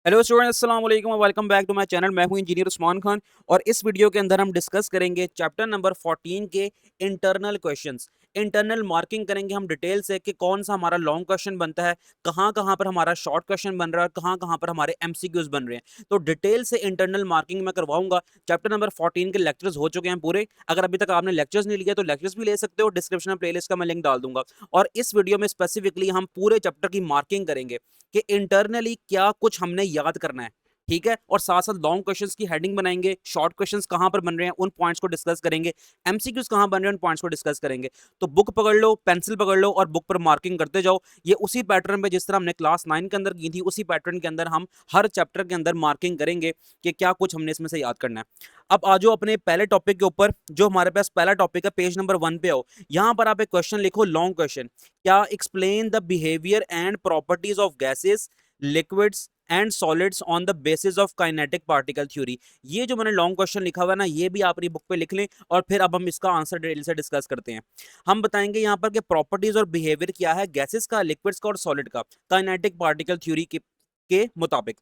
Hello student, अस्सलाम वालेकुम और welcome back to my channel. मैं हूं इंजीनियर उस्मान खान और इस वीडियो के अंदर हम डिस्कस करेंगे चैप्टर नंबर 14 के इंटरनल क्वेश्चंस। इंटरनल मार्किंग करेंगे हम डिटेल से कि कौन सा हमारा लॉन्ग क्वेश्चन बनता है, कहाँ कहाँ पर हमारा शॉर्ट क्वेश्चन बन रहा है और कहाँ कहाँ पर हमारे एमसीक्यूज बन रहे हैं। तो डिटेल से इंटरनल मार्किंग मैं करवाऊंगा। चैप्टर नंबर 14 के लेक्चर्स हो चुके हैं पूरे। अगर अभी तक आपने लेक्चर्स नहीं लिया तो लेक्चर्स भी ले सकते हो, डिस्क्रिप्शन में प्लेलिस्ट का मैं लिंक डाल दूंगा। और इस वीडियो में स्पेसिफिकली हम पूरे चैप्टर की मार्किंग करेंगे कि इंटरनली क्या कुछ हमने याद करना है, ठीक है। और साथ साथ लॉन्ग क्वेश्चंस की हेडिंग बनाएंगे, शॉर्ट क्वेश्चंस कहां पर बन रहे हैं उन पॉइंट्स को डिस्कस करेंगे, एमसीक्यूज कहां बन रहे हैं उन पॉइंट्स को डिस्कस करेंगे। तो बुक पकड़ लो, पेंसिल पकड़ लो और बुक पर मार्किंग करते जाओ। ये उसी पैटर्न पे जिस तरह हमने क्लास 9 के अंदर की थी, उसी पैटर्न के अंदर हम हर चैप्टर के अंदर मार्किंग करेंगे कि क्या कुछ हमने इसमें से याद करना है। अब आ जाओ अपने पहले टॉपिक के ऊपर। जो हमारे पास पहला टॉपिक है, पेज नंबर 1 पे आओ। यहां पर आप एक क्वेश्चन लिखो, लॉन्ग क्वेश्चन। क्या explain the behaviour and properties of gases, liquids and solids on the basis of kinetic particle theory. ये जो मैंने लॉन्ग क्वेश्चन लिखा हुआ है ना, ये भी आप अपनी बुक पे लिख लें और फिर अब हम इसका आंसर डिटेल से डिस्कस करते हैं। हम बताएंगे यहाँ पर कि प्रॉपर्टीज और बिहेवियर क्या है गैसेस का, लिक्विड्स का और सॉलिड का काइनेटिक पार्टिकल थ्योरी के मुताबिक।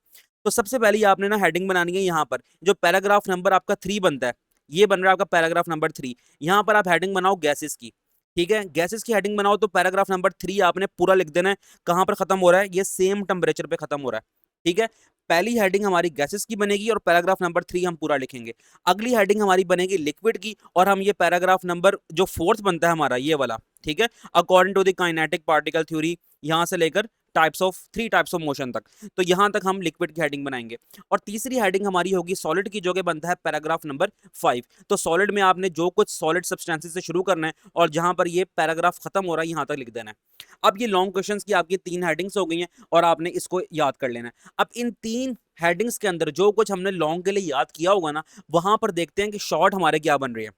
तो सबसे पहले आपने ना हेडिंग बनानी है। यहाँ पर जो पैराग्राफ नंबर आपका 3 बनता है, ये बन रहा है आपका पैराग्राफ नंबर 3। यहाँ पर आप हेडिंग बनाओ गैसेस की, ठीक है। गैसेस की हेडिंग बनाओ तो पैराग्राफ नंबर 3 आपने पूरा लिख देना है। कहां पर खत्म हो रहा है? ये सेम टेम्परेचर पे खत्म हो रहा है, ठीक है। पहली हेडिंग हमारी गैसेस की बनेगी और पैराग्राफ नंबर 3 हम पूरा लिखेंगे। अगली हेडिंग हमारी बनेगी लिक्विड की और हम ये पैराग्राफ नंबर जो 4th बनता है हमारा, ये वाला, ठीक है, according to the kinetic particle theory, यहां से लेकर थ्री टाइप्स ऑफ मोशन तक। तो यहां तक हम लिक्विड की हेडिंग बनाएंगे। और तीसरी हेडिंग हमारी होगी सॉलिड की, जो कि बनता है पैराग्राफ नंबर 5। तो सॉलिड में आपने जो कुछ सॉलिड सब्सटेंसेस से शुरू करना है और जहां पर ये पैराग्राफ खत्म हो रहा है यहां तक लिख देना है। अब ये लॉन्ग क्वेश्चंस की आपकी 3 हेडिंग्स हो गई हैं और आपने इसको याद कर लेना है। अब इन 3 हेडिंग्स के अंदर जो कुछ हमने लॉन्ग के लिए याद किया होगा ना, वहां पर देखते हैं कि शॉर्ट हमारे क्या बन रहे हैं।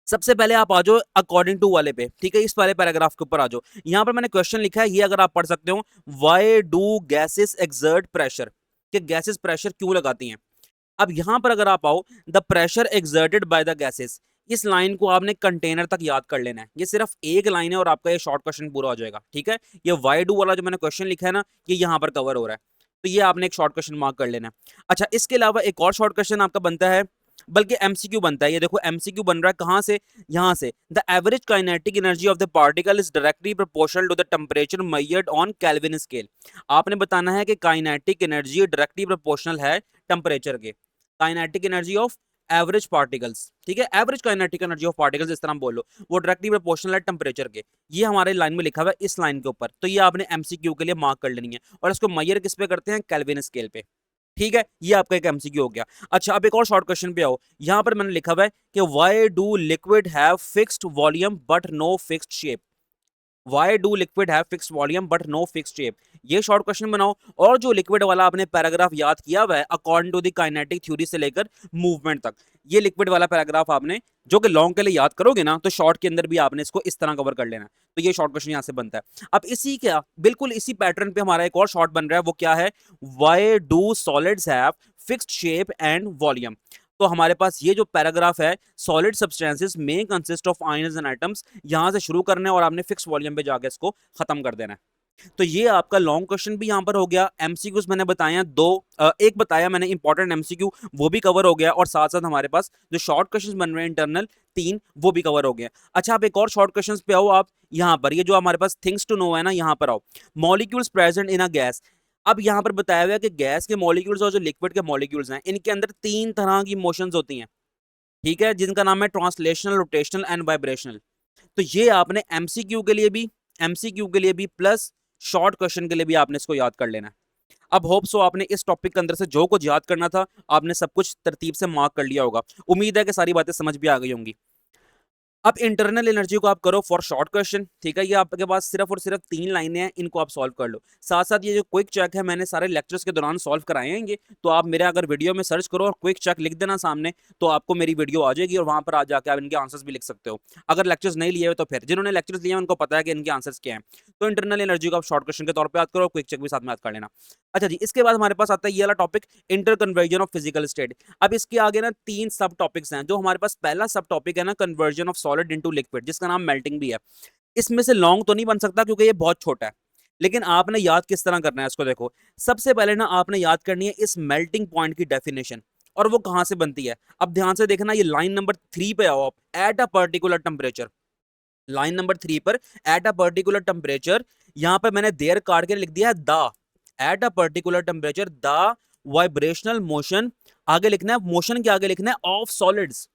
सबसे पहले आप आ जाओ अकॉर्डिंग टू वाले पे, ठीक है। इस वाले पैराग्राफ के ऊपर आ जाओ। यहां पर मैंने क्वेश्चन लिखा है, ये अगर आप पढ़ सकते हो, why do gases exert pressure, कि गैसेस प्रेशर क्यों लगाती हैं। अब यहां पर अगर आप आओ, the pressure exerted by the gases, इस लाइन को आपने कंटेनर तक याद कर लेना है। ये सिर्फ एक लाइन है और आपका ये शॉर्ट क्वेश्चन पूरा हो जाएगा, ठीक है। ये वाई डू वाला जो मैंने क्वेश्चन लिखा है ना, ये यहां पर कवर हो रहा है, तो ये आपने एक शॉर्ट क्वेश्चन मार्क कर लेना है। अच्छा, इसके अलावा एक और शॉर्ट क्वेश्चन आपका बनता है, बल्कि एमसीक्यू बनता है। ये देखो एमसीक्यू बन रहा है कहां से, यहां से। The average kinetic energy of the particle is directly proportional to the temperature measured on Kelvin scale. आपने बताना है कि काइनेटिक एनर्जी डायरेक्टली प्रोपोर्शनल है टेम्परेचर के, kinetic energy of average particles, ठीक है। Average kinetic energy of particles इस तरह बोलो, वो डायरेक्टली प्रोपोर्शनल है टेम्परेचर के। ये हमारे लाइन में लिखा हुआ है, इस लाइन के ऊपर। तो ये आपने एमसीक्यू के लिए मार्क कर लेनी है और इसको मेजर किस पे करते हैं? केल्विन स्केल पे, ठीक है। ये आपका एक एमसीक्यू हो गया। अच्छा, अब एक और शॉर्ट क्वेश्चन पे आओ। यहां पर मैंने लिखा हुआ है कि why do liquid have fixed volume but no fixed shape. Why do liquid have fixed volume but no fixed shape? ये शॉर्ट क्वेश्चन बनाओ। और जो लिक्विड वाला आपने पैराग्राफ याद किया हुआ है according to the kinetic theory से लेकर मूवमेंट तक, ये लिक्विड वाला पैराग्राफ आपने जो कि लॉन्ग के लिए याद करोगे ना, तो शॉर्ट के अंदर भी आपने इसको इस तरह कवर कर लेना है। तो ये शॉर्ट क्वेश्चन यहां से बनता है। अब इसी क्या बिल्कुल इसी पैटर्न पे हमारा एक और शॉर्ट बन रहा है, वो क्या है? Why do solids have fixed shape and volume? तो हमारे पास ये जो पैराग्राफ है, सॉलिड सब्सटेंसेस में consist of ions and atoms, यहां से शुरू करना है और आपने फिक्स वॉल्यूम पे जाके इसको खत्म कर देना है। तो ये आपका लॉन्ग क्वेश्चन भी यहां पर हो गया। एमसीक्यूज मैंने बताया दो, एक बताया मैंने इंपॉर्टेंट एमसीक्यू, वो भी कवर हो गया। और साथ साथ हमारे पास जो शॉर्ट क्वेश्चन बन रहे हैं इंटरनल 3, वो भी कवर हो गया। अच्छा, आप एक और शॉर्ट क्वेश्चन पे आओ। आप यहाँ पर ये जो हमारे पास थिंग्स टू नो है ना, यहाँ पर आओ। Molecules present in a gas. अब यहां पर बताया हुआ है कि गैस के मॉलिक्यूल्स और जो लिक्विड के मॉलिक्यूल्स हैं, इनके अंदर 3 तरह की मोशंस होती हैं, ठीक है, जिनका नाम है ट्रांसलेशनल, रोटेशनल एंड वाइब्रेशनल। तो ये आपने एमसीक्यू के लिए भी प्लस शॉर्ट क्वेश्चन के लिए भी आपने इसको याद कर लेना है। अब होप सो आपने इस टॉपिक के अंदर से जो कुछ याद करना था, आपने सब कुछ तरतीब से मार्क कर लिया होगा। उम्मीद है कि सारी बातें समझ भी आ गई होंगी। अब इंटरनल एनर्जी को आप करो फॉर शॉर्ट क्वेश्चन, ठीक है। ये आपके पास सिर्फ और सिर्फ 3 लाइनें हैं, इनको आप सॉल्व कर लो। साथ साथ ये जो क्विक चेक है, मैंने सारे लेक्चर्स के दौरान सॉल्व कराए हैं ये। तो आप मेरे अगर वीडियो में सर्च करो और क्विक चेक लिख देना सामने, तो आपको मेरी वीडियो आ जाएगी और वहां पर आ जाकर आप इनके आंसर्स भी लिख सकते हो। अगर लेक्चर्स नहीं लिए हुए तो फिर जिन्होंने लेक्चर्स लिए हैं उनको पता है कि इनके आंसर्स क्या हैं। तो इंटरनल एनर्जी को आप शॉर्ट क्वेश्चन के तौर पर याद करो, क्विक चेक भी साथ में याद कर लेना। अच्छा जी, इसके बाद हमारे पास आता है ये वाला topic, inter conversion of physical state. अब इसके आगे ना 3 सब टॉपिक्स हैं। जो हमारे पास पहला सब टॉपिक है ना, conversion of solid into liquid, जिसका नाम मेल्टिंग भी है। इसमें से लॉन्ग तो नहीं बन सकता क्योंकि ये बहुत छोटा है। लेकिन आपने याद किस तरह करना है इसको देखो। सबसे पहले ना आपने याद करनी है इस मेल्टिंग पॉइंट की डेफिनेशन, और वो कहां से बनती है। अब ध्यान से देखना, ये लाइन नंबर 3 पे आओ आप, at a particular temperature. Line number 3 पर एट अ पर्टिकुलर टेम्परेचर, यहां पर मैंने देर काट के लिख दिया है the, at a particular temperature the vibrational motion, आगे लिखना है मोशन के आगे लिखना है ऑफ सॉलिड्स।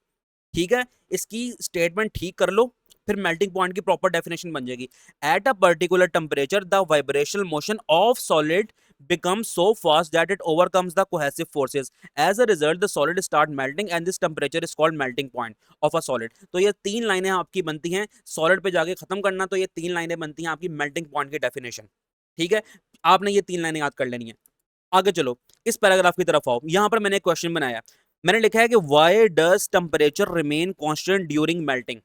ठीक है, इसकी स्टेटमेंट ठीक कर लो, फिर मेल्टिंग पॉइंट की प्रॉपर डेफिनेशन बन जाएगी। At a particular temperature the vibrational motion of solid becomes so fast that it overcomes the cohesive forces. As a result, the solid start melting and this temperature is called melting point of a solid. तो ये तीन लाइनें आपकी बनती हैं, solid पे जाके खत्म करना, तो ये तीन लाइनें बनती हैं आपकी मेल्टिंग पॉइंट की डेफिनेशन। ठीक है, आपने ये तीन लाइनें याद कर लेनी है। आगे चलो, इस पैराग्राफ की तरफ आओ। यहां पर मैंने एक क्वेश्चन बनाया, मैंने लिखा है कि why does temperature remain constant during melting.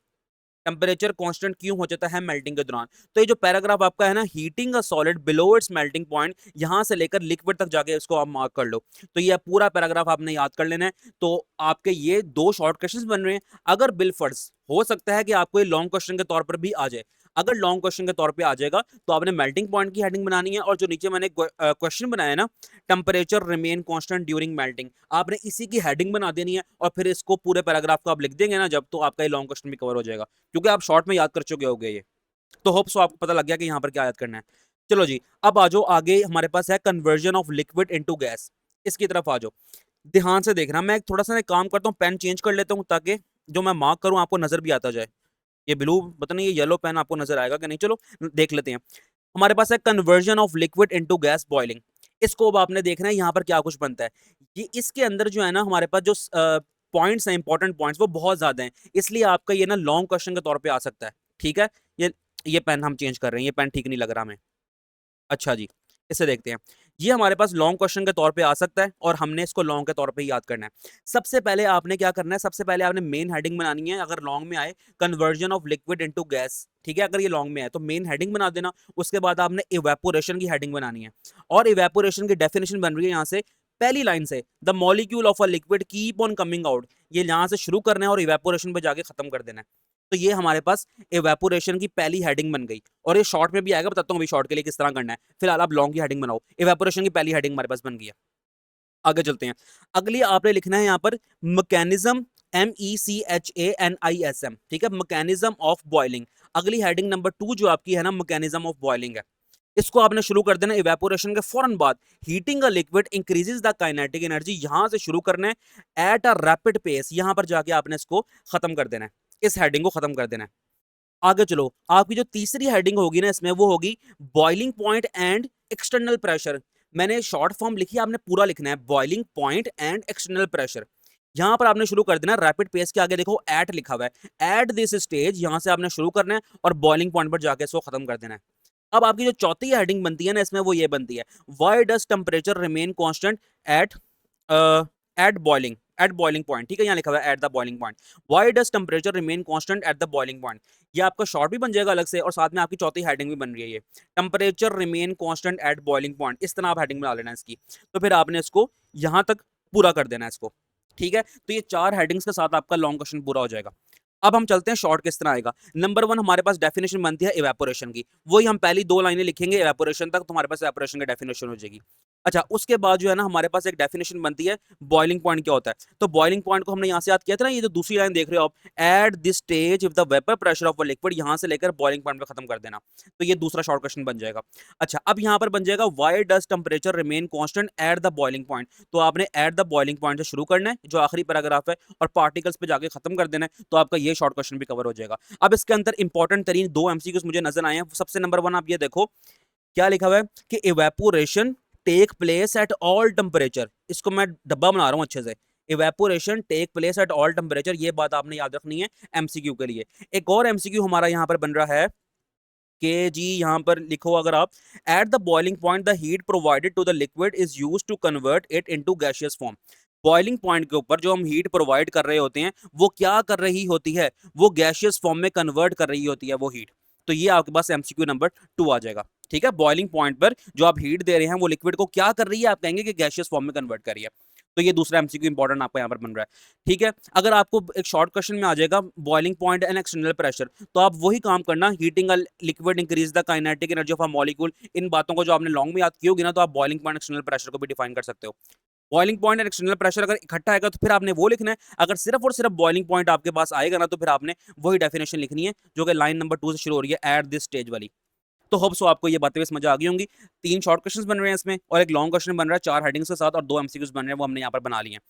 Temperature constant क्यों हो जाता है मेल्टिंग के दौरान। तो ये जो पैराग्राफ आपका है ना, heating a solid below it's melting point, यहां से लेकर लिक्विड तक जाके इसको आप मार्क कर लो। तो ये पूरा पैराग्राफ आपने याद कर लेना है। तो आपके ये दो शॉर्ट क्वेश्चंस बन रहे हैं। अगर बिलफर्ज हो सकता है कि आपको ये लॉन्ग क्वेश्चन के तौर पर भी आ जाए। अगर लॉन्ग क्वेश्चन के तौर पे आ जाएगा तो आपने मेल्टिंग पॉइंट की हेडिंग बनानी है, और जो नीचे मैंने क्वेश्चन बनाया ना, temperature remain constant during melting, आपने इसी की हेडिंग बना देनी है, और फिर इसको पूरे पैराग्राफ को आप लिख देंगे ना जब, तो आपका ये लॉन्ग क्वेश्चन भी कवर हो जाएगा, क्योंकि आप शॉर्ट में याद कर चुके होगे ये। तो होप सो आपको पता लग गया कि यहाँ पर क्या याद करना है। चलो जी, अब आ जाओ आगे, हमारे पास है conversion of liquid into gas. इसकी तरफ आ जाओ, ध्यान से देखना। मैं थोड़ा सा काम करता हूँ, पेन चेंज कर लेता हूँ ताकि जो मैं मार्क करूँ आपको नजर भी आता जाए। ये ब्लू, पता नहीं ये येलो पेन आपको नजर आएगा कि नहीं, चलो देख लेते हैं। हमारे पास है conversion of liquid into gas boiling. इसको अब आपने देखना है यहाँ पर क्या कुछ बनता है। ये इसके अंदर जो है ना, हमारे पास जो पॉइंट्स हैं, इंपॉर्टेंट पॉइंट्स, वो बहुत ज्यादा हैं, इसलिए आपका ये ना लॉन्ग क्वेश्चन के तौर पे आ सकता है। ठीक है, ये पेन हम चेंज कर रहे हैं, ये पेन ठीक नहीं लग रहा हमें। अच्छा जी, इसे देखते हैं। ये हमारे पास लॉन्ग क्वेश्चन के तौर पे आ सकता है, और हमने इसको लॉन्ग के तौर पे ही याद करना है। सबसे पहले आपने क्या करना है, सबसे पहले आपने मेन हेडिंग बनानी है। अगर लॉन्ग में आए conversion of liquid into gas, ठीक है, अगर ये लॉन्ग में आए तो मेन हेडिंग बना देना। उसके बाद आपने इवेपोरेशन की हेडिंग बनानी है, और इवेपोरेशन की डेफिनेशन बन रही है यहाँ से, पहली लाइन से, the molecule of a liquid keep on coming out. ये यहाँ से शुरू करना है और इवेपोरेशन पे जाके खत्म कर देना है। तो ये हमारे पास इवेपोरेशन की पहली हेडिंग बन गई, और ये शॉर्ट में भी आएगा, बताता हूँ अभी शॉर्ट के लिए किस तरह करना है। फिलहाल आप लॉन्ग की हेडिंग बनाओ। इवेपोरेशन की पहली हेडिंग हमारे पास बन गई है। आगे चलते हैं। अगली आपने लिखना है यहाँ पर मैकेनिज्म, MECHANISM, ठीक है, मैकेनिज्म ऑफ बॉइलिंग। अगली हेडिंग नंबर 2 जो आपकी है ना, मैकेनिज्म ऑफ बॉइलिंग है। इसको आपने शुरू कर देना इवेपोरेशन के फौरन बाद। Heating a liquid increases the kinetic energy, यहां से शुरू करना है एट अ रैपिड पेस, यहां पर जाके आपने इसको खत्म कर देना है, इस हेडिंग को खत्म कर देना है। आगे चलो, आपकी जो तीसरी हेडिंग होगी ना इसमें, वो होगी boiling point and external pressure. मैंने शॉर्ट फॉर्म लिखी है, आपने पूरा लिखना है, boiling point and external pressure. यहां पर आपने शुरू कर देना रैपिड पेस के आगे देखो एट लिखा हुआ है, एट दिस स्टेज, यहां से आपने शुरू करना है और बॉइलिंग पॉइंट पर जाके इसको खत्म कर देना है। अब आपकी जो चौथी हेडिंग बनती है ना इसमें, वो ये बनती है, why does temperature remain constant at at boiling point. ठीक है, यहाँ लिखा हुआ है at the boiling point. Why does temperature remain constant at the boiling point. ये आपका शॉर्ट भी बन जाएगा अलग से, और साथ में आपकी चौथी हेडिंग भी बन रही है, ये temperature remain constant eight boiling point, इस तरह आप हेडिंग बना लेना इसकी। तो फिर आपने इसको यहां तक पूरा कर देना है इसको। ठीक है, तो ये 4 हेडिंग्स के साथ आपका लॉन्ग क्वेश्चन पूरा हो जाएगा। अब हम चलते हैं शॉर्ट किस तरह आएगा। नंबर 1 हमारे पास डेफिनेशन बनती है इवेपोरेशन की, वही हम पहली 2 लाइनें लिखेंगे इवेपोरेशन तक, तो हमारे पास इवेपोरेशन की डेफिनेशन हो जाएगी। अच्छा, उसके बाद जो है ना, हमारे पास एक डेफिनेशन बनती है बॉइलिंग पॉइंट क्या होता है। तो बॉइलिंग पॉइंट को हमने यहाँ से याद किया था ना, ये जो दूसरी लाइन देख रहे हो आप, at this stage if the vapour pressure of a liquid, यहाँ से लेकर बॉइलिंग पॉइंट पे खत्म कर देना। तो ये दूसरा शॉर्ट क्वेश्चन बन जाएगा। अच्छा, अब यहाँ पर बन जाएगा why does temperature remain constant at the boiling point. तो आपने एट द बॉइलिंग पॉइंट से शुरू करना है, जो आखिरी पैराग्राफ है, और पार्टिकल्स पे जाके खत्म कर देना है, तो आपका ये शॉर्ट क्वेश्चन भी कवर हो जाएगा। अब इसके अंदर इंपॉर्टेंट तरीन 2 एमसीक्यूज मुझे नजर आए हैं। सबसे नंबर 1 आप ये देखो, क्या लिखा हुआ है कि evaporation take place at all temperature. इसको मैं डब्बा बना रहा हूं अच्छे से, evaporation take place at all temperature, ये बात आपने याद रखनी है एमसीक्यू के लिए। एक और एमसीक्यू हमारा यहाँ पर बन रहा है कि जी, यहाँ पर लिखो अगर आप, at the boiling point the heat provided to the liquid is used to convert it into gaseous form. Boiling point के ऊपर जो हम हीट प्रोवाइड कर रहे होते हैं, वो क्या कर रही होती है, वो गैसियस फॉर्म में कन्वर्ट कर रही होती है वो हीट। तो ये आपके पास एमसीक्यू नंबर 2 आ जाएगा। ठीक है, बॉइलिंग पॉइंट पर जो आप हीट दे रहे हैं, वो लिक्विड को क्या कर रही है, आप कहेंगे कि गैसियस फॉर्म में कन्वर्ट कर रही है। तो ये दूसरा एमसीक्यू इंपॉर्टेंट आपका यहाँ पर बन रहा है, ठीक है। अगर आपको एक शॉर्ट क्वेश्चन में आ जाएगा boiling point and external pressure, तो आप वही काम करना, heating a liquid increase the kinetic energy of a molecule. इन बातों को जो आपने लॉन्ग में याद की होगी ना, तो आप बॉइलिंग पॉइंट एक्सटर्नल प्रेशर को भी डिफाइन कर सकते हो। Boiling point and external pressure अगर इकट्ठा आएगा तो फिर आपने वो लिखना है। अगर सिर्फ और सिर्फ बॉइलिंग पॉइंट आपके पास आएगा ना, तो फिर आपने वही डेफिनेशन लिखनी है जो कि लाइन नंबर 2 से शुरू हो रही है, एट दिस स्टेज वाली। तो होप सो आपको ये बातें समझ आ गई होंगी। 3 शॉर्ट क्वेश्चंस बन रहे हैं इसमें और एक लॉन्ग क्वेश्चन बन रहा है 4 हेडिंग्स के साथ, और 2 एमसीक्यूज बन रहे हैं, वो हमने यहाँ पर बना लिए हैं।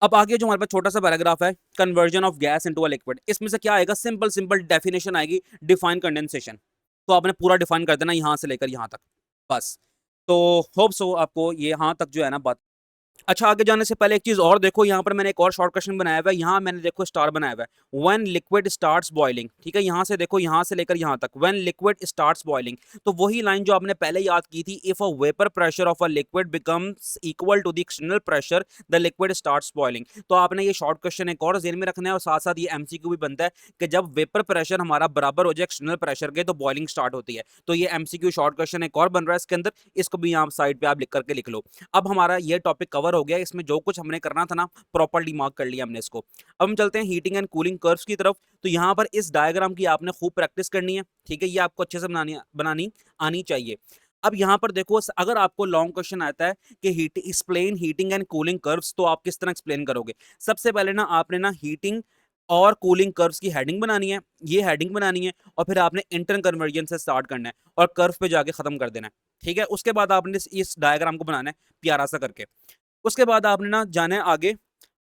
अब आगे जो हमारे पास छोटा सा पैराग्राफ है, conversion of gas into a liquid. इसमें से क्या आएगा, सिंपल सिंपल डेफिनेशन आएगी, डिफाइन कंडेंसेशन। तो आपने पूरा डिफाइन कर देना यहाँ से लेकर यहाँ तक, बस। तो होप सो आपको ये यहाँ तक जो है ना बात। अच्छा, आगे जाने से पहले एक चीज और देखो, यहाँ पर मैंने एक और शॉर्ट क्वेश्चन बनाया हुआ है। यहाँ मैंने देखो स्टार बनाया हुआ है, व्हेन लिक्विड स्टार्ट्स बॉइलिंग, ठीक है। यहाँ से देखो, यहाँ से लेकर यहाँ तक, व्हेन लिक्विड स्टार्ट्स बॉइलिंग। तो वही लाइन जो आपने पहले याद की थी, if a vapour pressure of a liquid becomes equal to the external pressure the liquid starts boiling. तो आपने ये शॉर्ट क्वेश्चन एक और जेन में रखना है, और साथ साथ ये एमसीक्यू भी बनता है कि जब वेपर प्रेशर हमारा बराबर हो जाए एक्सटर्नल प्रेशर के, तो बॉइलिंग स्टार्ट होती है। तो ये एमसीक्यू शॉर्ट क्वेश्चन एक और बन रहा है इसके अंदर, इसको भी यहाँ साइड पे आप लिख करके लिख लो। अब हमारा ये टॉपिक कवर हो गया, इसमें जो कुछ हमने करना था ना, प्रॉपर्ली मार्क कर लिया हमने इसको। अब हम चलते हैं हीटिंग एंड कूलिंग कर्व्स की तरफ। तो यहाँ पर इस डायग्राम की आपने खूब प्रैक्टिस करनी है, ठीक है। ये आपको अच्छे से बनानी आनी चाहिए। अब यहाँ पर देखो, अगर आपको लॉन्ग क्वेश्चन आता है कि explain heating and cooling curves, तो आप किस तरह एक्सप्लेन करोगे। सबसे पहले ना आपने ना हीटिंग और कूलिंग कर्व्स की हेडिंग बनानी है, ये हेडिंग बनानी है, और फिर आपने इंटर कन्वर्जन से स्टार्ट करना है और कर्व पे जाके खत्म कर देना है, ठीक है। उसके बाद आपने इस डायग्राम को बनाना है प्यारा सा करके। उसके बाद आपने ना जाना है आगे,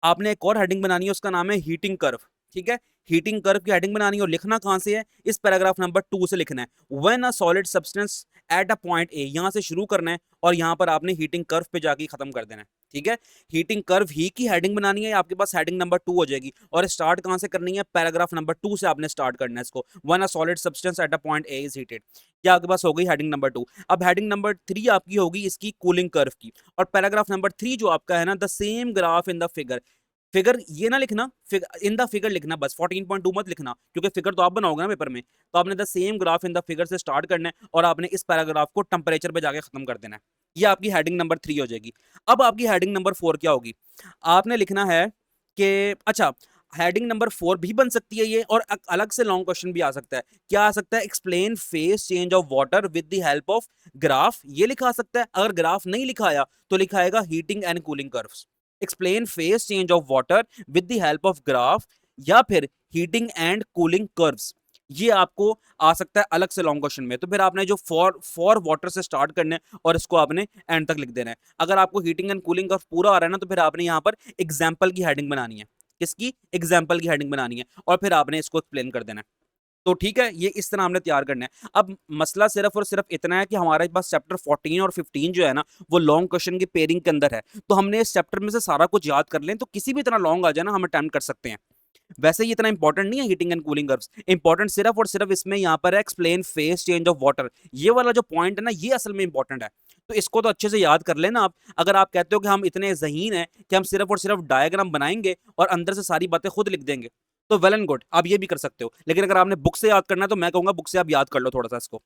आपने एक और हेडिंग बनानी है, उसका नाम है हीटिंग कर्व, ठीक है। हीटिंग कर्व की हेडिंग बनानी है, और लिखना कहां से है, इस पैराग्राफ नंबर 2 से लिखना है। When a solid substance at a point A, यहां से शुरू करना है, और यहां पर आपने हीटिंग कर्व पे जाके खत्म कर देना है, ठीक है। हीटिंग कर्व ही की हेडिंग बनानी है, आपके पास हेडिंग नंबर 2 हो जाएगी। और स्टार्ट कहां से करनी है, पैराग्राफ नंबर 2 से आपने स्टार्ट करना है इसको। When a solid substance at a point A is heated, ये आपके पास हो गई हेडिंग नंबर 2। अब हेडिंग नंबर 3 आपकी होगी इसकी कूलिंग कर्व की, और पैराग्राफ नंबर 3 जो आपका है ना, the same graph in the figure. Figure ये ना लिखना, इन द फिगर लिखना बस, 14.2 मत लिखना, क्योंकि फिगर तो आप बनाओगे ना पेपर में। तो आपने the same graph in the figure से स्टार्ट करना है, और आपने इस पैराग्राफ को टेम्परेचर पे जाके खत्म कर देना है। ये आपकी हेडिंग नंबर 3 हो जाएगी। अब आपकी हेडिंग नंबर 4 क्या होगी, आपने लिखना है कि अच्छा, हेडिंग नंबर 4 भी बन सकती है ये, और अलग से लॉन्ग क्वेश्चन भी आ सकता है। क्या आ सकता है, explain phase change of water with the help of graph, ये लिखा सकता है। अगर ग्राफ नहीं लिखाया तो लिखाएगा heating and cooling curves. Explain phase change of water with the help of graph, या फिर हीटिंग एंड कूलिंग कर्व्स, ये आपको आ सकता है अलग से लॉन्ग क्वेश्चन में। तो फिर आपने जो फॉर वाटर से स्टार्ट करना है, और इसको आपने एंड तक लिख देना है। अगर आपको हीटिंग एंड कूलिंग कर्व पूरा आ रहा है ना, तो फिर आपने यहाँ पर एग्जाम्पल की हेडिंग बनानी है, किसकी, एग्जाम्पल की हेडिंग बनानी है, और फिर आपने इसको एक्सप्लेन कर देना है। तो ठीक है, ये इस तरह हमने तैयार करना है। अब मसला सिर्फ और सिर्फ इतना है कि हमारे पास चैप्टर 14 और 15 जो है ना, वो लॉन्ग क्वेश्चन की पेयरिंग के अंदर है। तो हमने इस चैप्टर में से सारा कुछ याद कर लें, तो किसी भी इतना लॉन्ग आ जाए ना, हम अटेम्प्ट कर सकते हैं। वैसे ये इतना इंपॉर्टेंट नहीं है heating and cooling curves, important सिर्फ और सिर्फ इसमें यहाँ पर है explain phase change of water. ये वाला जो पॉइंट है ना, ये असल में इंपॉर्टेंट है। तो इसको तो अच्छे से याद कर लेना आप। अगर आप कहते हो कि हम इतने ज़हीन हैं कि हम सिर्फ और सिर्फ डायग्राम बनाएंगे और अंदर से सारी बातें खुद लिख देंगे, तो वेल एंड गुड, आप ये भी कर सकते हो। लेकिन अगर आपने बुक से याद करना है, तो मैं कहूंगा बुक से आप याद कर लो थोड़ा सा इसको।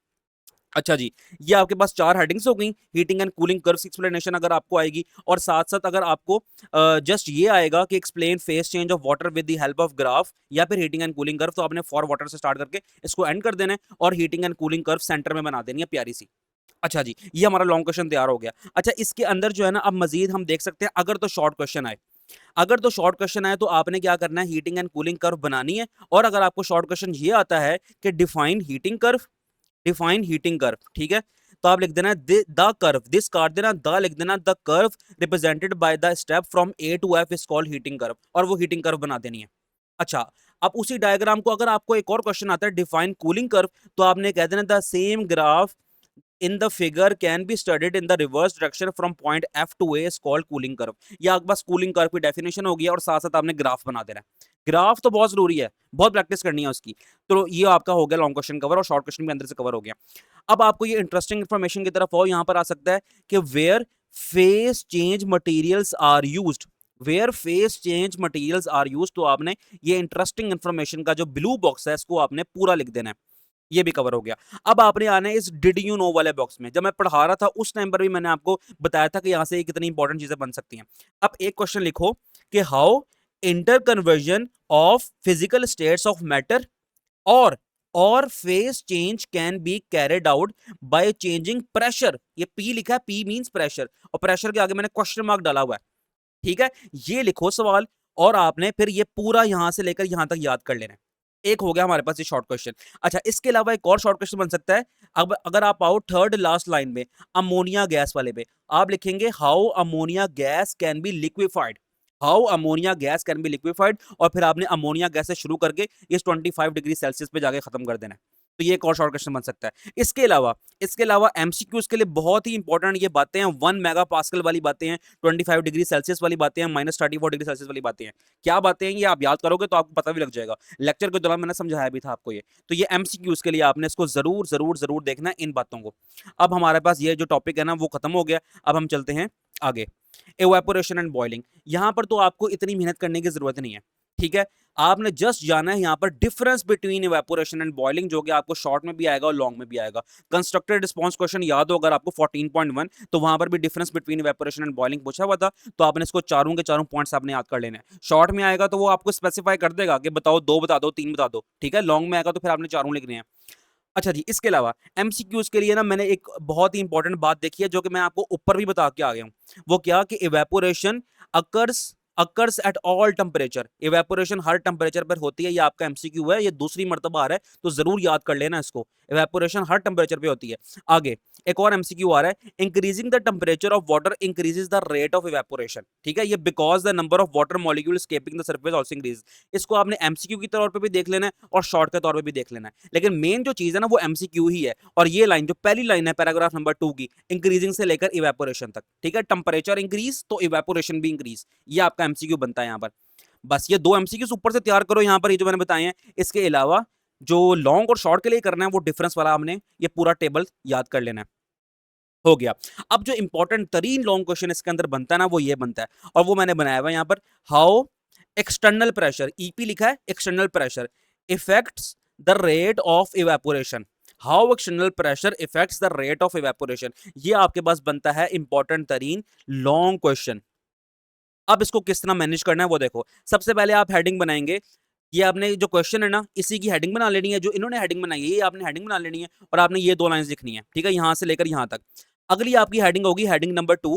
अच्छा जी, ये आपके पास 4 हेडिंग्स हो गई, हीटिंग एंड कूलिंग कर्व्स की एक्सप्लेनेशन अगर आपको आएगी, और साथ साथ अगर आपको जस्ट ये आएगा कि explain phase change of water with the help of graph या फिर हीटिंग एंड कूलिंग कर्व, तो आपने फॉर वाटर से स्टार्ट करके इसको एंड कर देना है, और heating and cooling curve centre में बना देनी है प्यारी सी। अच्छा जी, ये हमारा लॉन्ग क्वेश्चन तैयार हो गया। अच्छा, इसके अंदर जो है ना, अब मजीद हम देख सकते हैं, अगर तो शॉर्ट क्वेश्चन आए, अगर तो शॉर्ट क्वेश्चन आए, तो आपने क्या करना है, हीटिंग एंड कूलिंग कर्व बनानी है। और अगर आपको शॉर्ट क्वेश्चन ये आता है कि define heating curve, define heating curve, ठीक है, तो आप लिख देना द कर्व, दिस काट देना, द लिख देना, the curve represented by the step from A to F is called heating curve, और वो हीटिंग कर्व बना देनी है। अच्छा, अब उसी डायग्राम को अगर आपको एक और क्वेश्चन आता है डिफाइन कूलिंग कर्व, तो आपने कह देना the same graph in the figure can be studied in the reverse direction from point F to A is called cooling curve। ये आपके पास कूलिंग कर्व की डेफिनेशन हो गई है, और साथ साथ आपने ग्राफ बना देना है। ग्राफ तो बहुत जरूरी है, बहुत प्रैक्टिस करनी है उसकी। तो ये आपका हो गया लॉन्ग क्वेश्चन कवर, और शॉर्ट क्वेश्चन भी अंदर से कवर हो गया। अब आपको ये इंटरेस्टिंग इन्फॉर्मेशन की तरफ हो, यहाँ पर आ सकता है कि where phase change materials are used, where phase change materials are used, तो आपने ये इंटरेस्टिंग इन्फॉर्मेशन का जो ब्लू बॉक्स है, इसको आपने पूरा लिख देना है। ये भी कवर हो गया। अब आपने आना है इस डिड यू नो वाले बॉक्स में। जब मैं पढ़ा रहा था उस टाइम पर भी मैंने आपको बताया था कि यहाँ से कितनी इंपॉर्टेंट चीजें बन सकती हैं। अब एक क्वेश्चन लिखो कि how interconversion of physical states of matter और phase change can be carried out by changing pressure. ये पी लिखा है, पी मींस प्रेशर, और प्रेशर के आगे मैंने क्वेश्चन मार्क डाला हुआ है। ठीक है, ये लिखो सवाल, और आपने फिर ये पूरा यहां से लेकर यहां तक याद कर लेना है। एक हो गया हमारे पास ये शॉर्ट क्वेश्चन। अच्छा, इसके अलावा एक और शॉर्ट क्वेश्चन बन सकता है। अब अगर आप आओ थर्ड लास्ट लाइन में अमोनिया गैस वाले पे, आप लिखेंगे how ammonia gas can be liquefied. How ammonia gas can be liquefied, और फिर आपने अमोनिया गैस से शुरू करके इस 25 डिग्री सेल्सियस पे जाके खत्म कर देना है। तो ये एक और शॉर्ट क्वेश्चन बन सकता है। इसके अलावा एमसीक्यूज के लिए बहुत ही इंपॉर्टेंट ये बातें हैं, 1 मेगा पास्कल वाली बातें हैं, 25 डिग्री सेल्सियस वाली बातें हैं, -34 डिग्री सेल्सियस वाली बातें हैं। क्या बातें हैं ये आप याद करोगे तो आपको पता भी लग जाएगा। लेक्चर के दौरान मैंने समझाया भी था आपको ये। तो ये एमसीक्यूज के लिए आपने इसको जरूर जरूर जरूर देखना है, इन बातों को। अब हमारे पास ये जो टॉपिक है ना वो खत्म हो गया। अब हम चलते हैं आगे, इवेपोरेशन एंड बॉइलिंग। यहां पर तो आपको इतनी मेहनत करने की जरूरत नहीं है। ठीक है, आपने जस्ट जाना है यहाँ पर difference between evaporation and boiling, जो कि आपको शॉर्ट में भी आएगा और लॉन्ग में भी आएगा। कंस्ट्रक्टेड रिस्पॉन्स क्वेश्चन याद हो अगर आपको 14.1, तो वहां पर भी difference between evaporation and boiling पूछा हुआ था। तो आपने इसको चारों के चारों पॉइंट्स आपने याद कर लेने हैं। शॉर्ट में आएगा तो वो आपको स्पेसिफाई कर देगा कि बताओ 2 बता दो, 3 बता दो। ठीक है, लॉन्ग में आएगा तो फिर आपने चारों लिखने हैं। अच्छा जी, इसके अलावा एमसीक्यूज के लिए ना मैंने एक बहुत ही इंपॉर्टेंट बात देखी है, जो कि मैं आपको ऊपर भी बता के आ गया हूं। वो क्या कि evaporation occurs occurs at all temperature. Evaporation her temperature पर होती है। ये आपका एमसीक्यू है, ये दूसरी मर्तबा आ रहा है, तो जरूर याद कर लेना इसको। इवेपोरेशन हर टेम्परेचर पे होती है। आगे एक और एमसीक्यू आ रहा है, increasing the temperature of water increases the rate of evaporation. ठीक है, ये because the number of water molecule escaping the surface also increase. इसको आपने एमसीक्यू के तौर पे भी देख लेना है और शॉर्ट के तौर पे भी देख लेना है, लेकिन मेन जो चीज है ना वो एमसीक्यू ही है। और ये लाइन जो पहली लाइन है पैराग्राफ नंबर 2 की, इंक्रीजिंग से लेकर इवेपोरेशन तक। ठीक है, टेम्परेचर इंक्रीज तो इवेपोरेशन भी इंक्रीज, ये आपका एमसीक्यू बनता है यहाँ पर। बस ये 2 एमसीक्यूज ऊपर से तैयार करो यहाँ पर, ये जो मैंने बताए हैं। इसके अलावा जो लॉन्ग और शॉर्ट के लिए करना है वो डिफरेंस वाला हमने ये पूरा टेबल याद कर लेना है। हो गया। अब जो इंपॉर्टेंट तरीन लॉन्ग क्वेश्चन इसके अंदर बनता है ना वो ये बनता है, और वो मैंने बनाया हुआ यहाँ पर। हाउ एक्सटर्नल प्रेशर, ईपी लिखा है, external pressure effects the rate of evaporation. How external pressure effects the rate of evaporation, ये आपके पास बनता है इंपॉर्टेंट तरीन लॉन्ग क्वेश्चन। अब इसको किस तरह मैनेज करना है वो देखो। सबसे पहले आप हेडिंग बनाएंगे। ये आपने जो क्वेश्चन है ना इसी की हेडिंग बना लेनी है, जो इन्होंने हेडिंग बनाई है ये आपने हेडिंग बना लेनी है, और आपने ये 2 लाइंस लिखनी है। ठीक है, यहां से लेकर यहां तक। अगली आपकी हेडिंग होगी हेडिंग नंबर 2,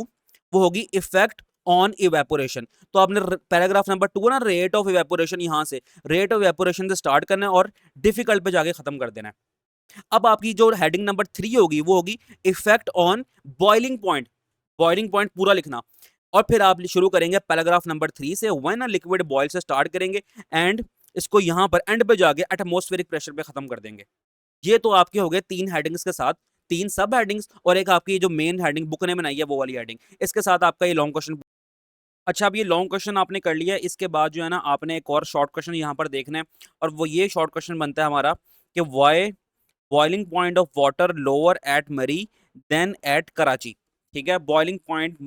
वो होगी इफेक्ट ऑन इवेपोरेशन। तो आपने पैराग्राफ नंबर 2 ना रेट ऑफ इवेपोरेशन, यहां से रेट ऑफ इवेपोरेशन से स्टार्ट करना है और डिफिकल्ट पे जाके खत्म कर देना है। अब आपकी जो हेडिंग नंबर 3 होगी वो होगी effect on boiling point. Boiling point पूरा लिखना, और फिर आप शुरू करेंगे पैराग्राफ नंबर 3 से, व्हेन अ लिक्विड बॉयल से स्टार्ट करेंगे एंड इसको यहां पर एंड पे जाके एटमॉस्फेरिक प्रेशर पे खत्म कर देंगे। ये तो आपके हो गए 3 हेडिंग्स के साथ, 3 सब हेडिंग्स, और एक आपकी जो मेन हेडिंग बुक ने बनाई है वो वाली हेडिंग। इसके साथ आपका ये लॉन्ग क्वेश्चन। अच्छा, अब ये लॉन्ग क्वेश्चन आपने कर लिया है। इसके बाद जो है ना आपने एक और शॉर्ट क्वेश्चन यहाँ पर देखना है, और वो ये शॉर्ट क्वेश्चन बनता है हमारा कि why boiling point of water lower at Murree than at Karachi. ठीक है, बॉइलिंग पॉइंट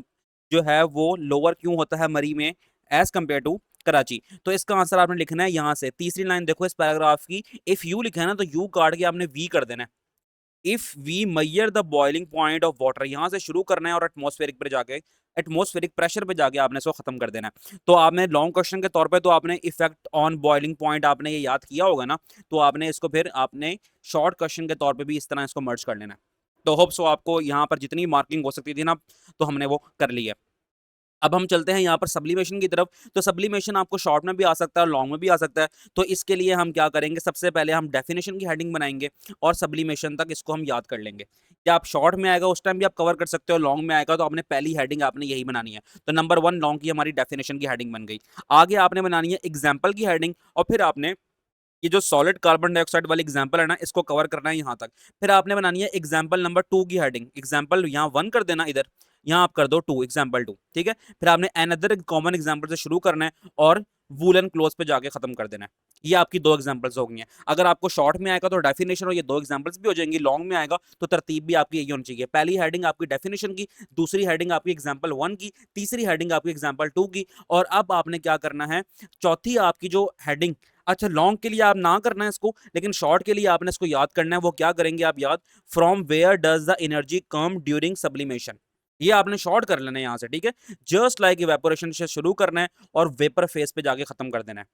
जो है वो लोअर क्यों होता है मरी में एज कंपेयर टू कराची। तो इसका आंसर आपने लिखना है यहाँ से। तीसरी लाइन देखो इस पैराग्राफ की, इफ यू लिखा है ना तो यू काट के आपने वी कर देना है। If we measure the boiling point of water, यहां से शुरू करना है और एटमॉस्फेरिक पर जाके एटमॉस्फेरिक प्रेशर पे जाके आपने इसको खत्म कर देना है। तो आपने लॉन्ग क्वेश्चन के तौर पे तो आपने इफेक्ट ऑन बॉइलिंग पॉइंट आपने ये याद किया होगा ना, तो आपने इसको फिर आपने शॉर्ट क्वेश्चन के तौर पे भी इस तरह इसको मर्ज कर लेना है। तो होप सो आपको यहाँ पर जितनी मार्किंग हो सकती थी ना तो हमने वो कर ली है। अब हम चलते हैं यहाँ पर सब्लिमेशन की तरफ। तो सब्लिमेशन आपको शॉर्ट में भी आ सकता है और लॉन्ग में भी आ सकता है। तो इसके लिए हम क्या करेंगे, सबसे पहले हम डेफिनेशन की हेडिंग बनाएंगे और सब्लिमेशन तक इसको हम याद कर लेंगे। या आप शॉर्ट में आएगा उस टाइम भी आप कवर कर सकते हो, लॉन्ग में आएगा तो आपने पहली हेडिंग आपने यही बनानी है। तो नंबर 1 लॉन्ग की हमारी डेफिनेशन की हेडिंग बन गई। आगे आपने बनानी है एग्जाम्पल की हेडिंग, और फिर आपने ये जो सॉलिड कार्बन डाइऑक्साइड वाली एग्जांपल है ना इसको कवर करना है यहाँ तक। फिर आपने बनानी है एग्जांपल नंबर 2 की हेडिंग। एग्जांपल यहाँ 1 कर देना, इधर यहाँ आप कर दो 2, एग्जांपल 2। ठीक है, फिर आपने अनदर कॉमन एग्जांपल से शुरू करना है और वूलन क्लोथ पे जाके खत्म कर देना है। ये आपकी दो एग्जांपल्स हो गई हैं। अगर आपको शॉर्ट में आएगा तो डेफिनेशन और ये दो एग्जांपल्स भी हो जाएंगी, लॉन्ग में आएगा तो तरतीब भी आपकी यही होनी चाहिए। पहली हेडिंग आपकी डेफिनेशन की, दूसरी हेडिंग आपकी एग्जांपल 1 की, तीसरी हेडिंग आपकी एग्जांपल 2 की, और अब आपने क्या करना है, चौथी आपकी जो हेडिंग, अच्छा लॉन्ग के लिए आप ना करना है इसको, लेकिन शॉर्ट के लिए आपने इसको याद करना है। वो क्या करेंगे आप याद, from where does the energy come during sublimation. ये आपने शॉर्ट कर लेना है यहां से, ठीक है। जस्ट लाइक इवेपोरेशन से शुरू करना है और वेपर फेस पे जाके खत्म कर देना है।